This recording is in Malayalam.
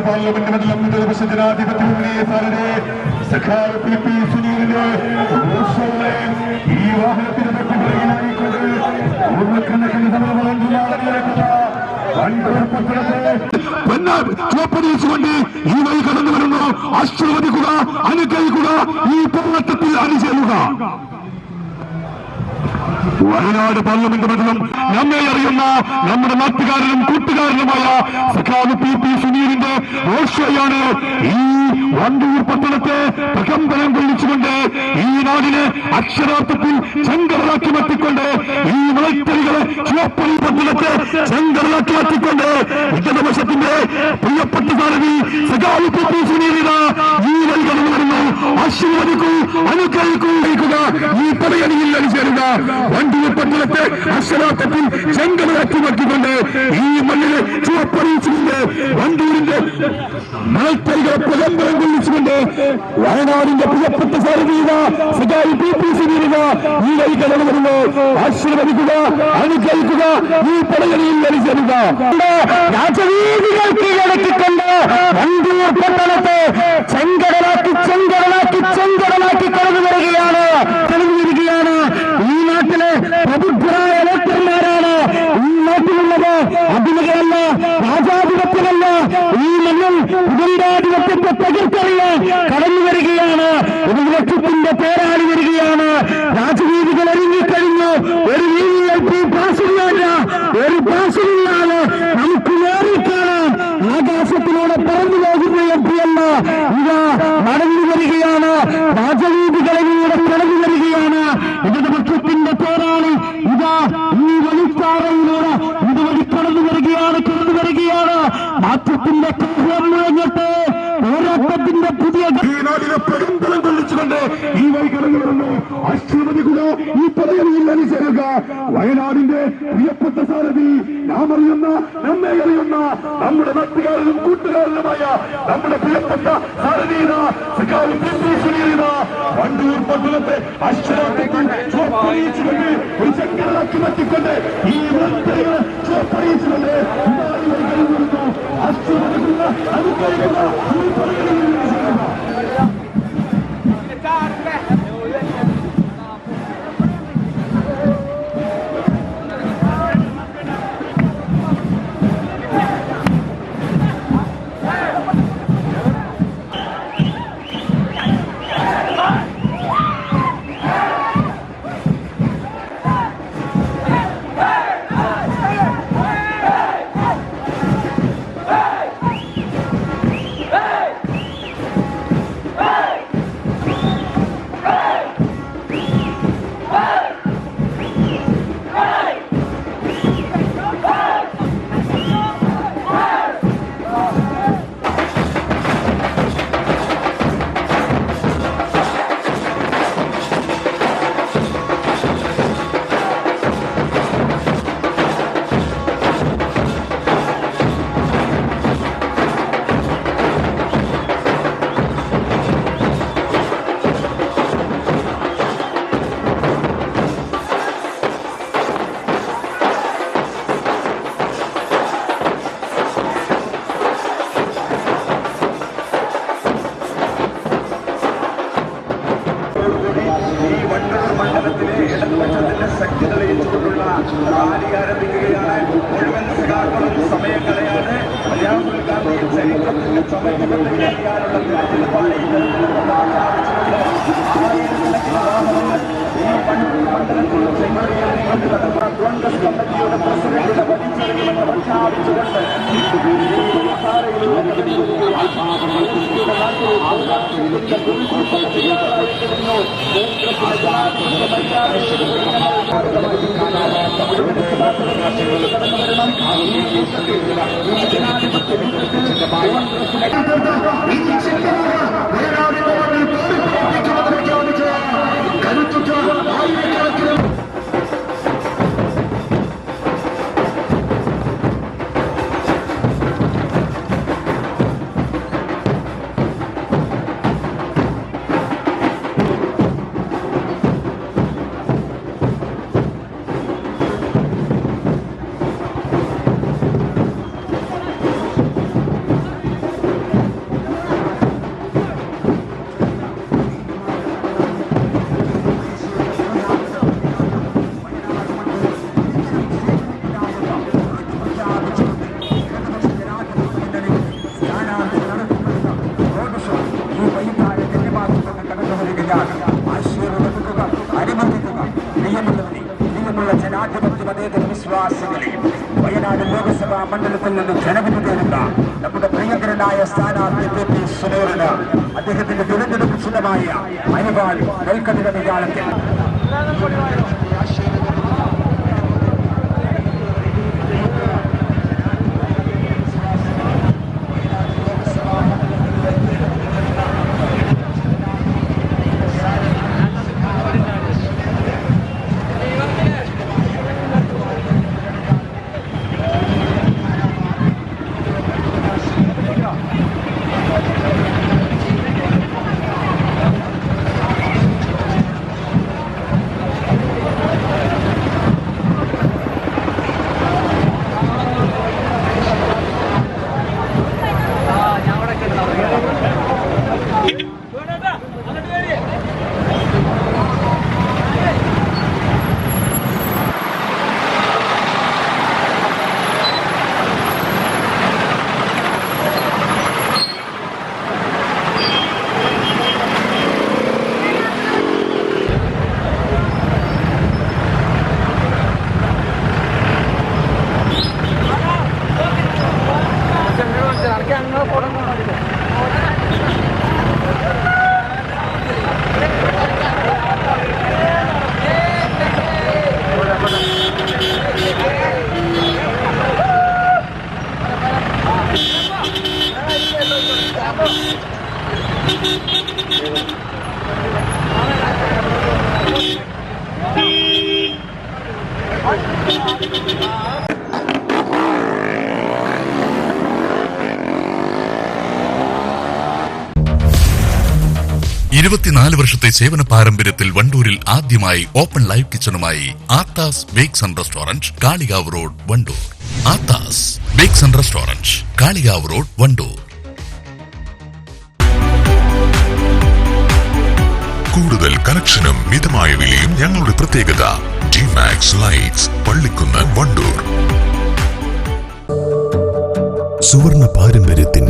പാർലമെന്റ് മണ്ഡലം ഇടതുപക്ഷ ജനാധിപത്യ മുന്നണിയെ സാറിനെ സഖാവ് PP സുനീലിന്റെ ഈ വാഹനത്തിന് തൊട്ടുപിറകിലായിക്കൊണ്ട് പൂർണ്ണക്കണക്കിന് ചുവപ്പടിച്ചുകൊണ്ട് ഈ വഴി കടന്നു വരുന്നു. ആശീർവദിക്കുക, അനുഗ്രഹിക്കുക, ഈ പോരാട്ടത്തിൽ അണിചേരുക. വയനാട് പാർലമെന്റ് മണ്ഡലം നമ്മെ അറിയുന്ന നമ്മുടെ നാട്ടുകാരനും കൂട്ടുകാരനുമായ സഖാവ് PP സുനീലിന്റെ റോഷയാണ് ഈ വണ്ടൂർ പട്ടണത്തെ പ്രകമ്പനം കൊള്ളിച്ചുകൊണ്ട് ഈ നാടിനെ അക്ഷരാർത്ഥത്തിൽ ചെങ്കടലാക്കി മാറ്റിക്കൊണ്ട് ഈ മലത്തരികളെ ചുവപ്പടി പട്ടണത്തെ ചെങ്കടലാക്കി മാറ്റിക്കൊണ്ട് ഇടതുപക്ഷത്തിന്റെ പ്രിയപ്പെട്ട സാരഥി സഖാവ് PP സുനീലിന് ഈ വഴി കടന്നു വരുന്നു. ആശീർവദിക്കൂ, അനുഗ്രഹിക്കൂ, ഈ പടയണിയിൽ അണിചേരുക. വണ്ടൂർ പട്ടണത്തെ അക്ഷരാർത്ഥത്തിൽ ചെങ്കടലാക്കി മാറ്റിക്കൊണ്ട് ഈ മണ്ണിനെ ചുവപ്പറിയിച്ചുകൊണ്ട് വണ്ടൂരിന്റെ മലത്തരികളെ പ്രകമ്പനം കൊള്ളിച്ചുകൊണ്ട് വയനാടിന്റെ പ്രിയപ്പെട്ട സാരഥീക സഖാവ് PP സുനീലിക ഈ വഴി കടന്നു വരുന്നു. ആശീർവദിക്കുക, അനുഗ്രഹിക്കുക, ഈ പടയണിയിൽ അണിചേരുക. രാജവീതികൾ കീഴടക്കിക്കൊണ്ട് വണ്ടൂർ പട്ടണത്തെ ചെങ്കടലാക്കി ചെങ്കടലാക്കി ചെങ്കടലാക്കി കടന്നു വരികയാണ്. ഈ നാട്ടിലെ പ്രബുദ്ധരായ വോട്ടർമാരാണ് ഈ നാട്ടിലുള്ളത്. അഭിനയല്ല, രാജാധിപത്യമല്ല, ഈ മണ്ണിൽ ഉപരിരാധിപത്യത്തെ തകർത്തെറിയാൻ കടന്നു വരികയാണ്. ഒരു ലക്ഷത്തിന്റെ പേരാളി വരികയാണ്. രാജവീതികൾ ഒരുങ്ങിക്കഴിഞ്ഞു. ഒരു VIP പാസില്ലാതെ, ഒരു പാസില്ലാതെ നമുക്ക് നേരിൽ കാണാം. ആകാശത്തിലൂടെ പറന്നു പോകുന്ന MP അല്ല, ഇതാ നടന്നു വരികയാണ്. രാജവീതികളിലൂടെ കടന്നു വരികയാണ്. ഇടതുപക്ഷത്തിന്റെ പോരാളി ഇതാ ഈ വഴിപ്പാറയിലൂടെ ഇതുവഴി കടന്നു വരികയാണ്. മാറ്റത്തിന്റെ കാഹളം മുഴങ്ങട്ടെ. പോരാട്ടത്തിന്റെ പുതിയ ഈ നാടിനെ പ്രകമ്പനം കൊള്ളിച്ചുകൊണ്ട് ഈ വഴി കടന്നു വരുന്നു. ആശീർവദിക്കുക, ഈ പദവിയിൽ അണിചേരുക. വയനാടിന്റെ പ്രിയപ്പെട്ട സാരഥി, നാം അറിയുന്ന, നമ്മെ അറിയുന്ന, നമ്മുടെ നാട്ടുകാരനും കൂട്ടുകാരനുമായ നമ്മുടെ പ്രിയപ്പെട്ട സാരഥീന സഖാവ് PP സുനീലിന വണ്ടൂർ പട്ടണത്തെ അക്ഷരാർത്ഥത്തിൽ ചുവപ്പറിയിച്ചുകൊണ്ട് ഒരു ചെങ്കടലാക്കി മാറ്റിക്കൊണ്ട് ഈ വലത്തരികളെ ചുവപ്പറിയിച്ചുകൊണ്ട് ആശീർവദിക്കുക, അനുഗ്രഹിക്കുക, ഈ പദവിയിൽ അണിചേരുക. മണ്ഡലത്തിൽ നിന്ന് ജനവിധി തേടുന്ന നമ്മുടെ പ്രിയങ്കരനായ സ്ഥാനാർത്ഥി KP സുനീറിന് അദ്ദേഹത്തിന്റെ തിരഞ്ഞെടുപ്പ് ചിഹ്നമായ അരിവാൾ നെൽക്കതിര വികാരത്തിൽ വർഷത്തെ സേവന പാരമ്പര്യത്തിൽ വണ്ടൂരിൽ ആദ്യമായി ഓപ്പൺ ലൈവ് കിച്ചണുമായി Aathas bakes and restaurant, Kalikavu road, Wandoor. Aathas bakes and restaurant, Kalikavu road, Wandoor. കൂടുതൽ കണക്ഷനും മിതമായ വിലയും ഞങ്ങളുടെ പ്രത്യേകത. Gmax lights, Pallikkunnu, Wandoor. സുവർണ പാരമ്പര്യത്തിൻ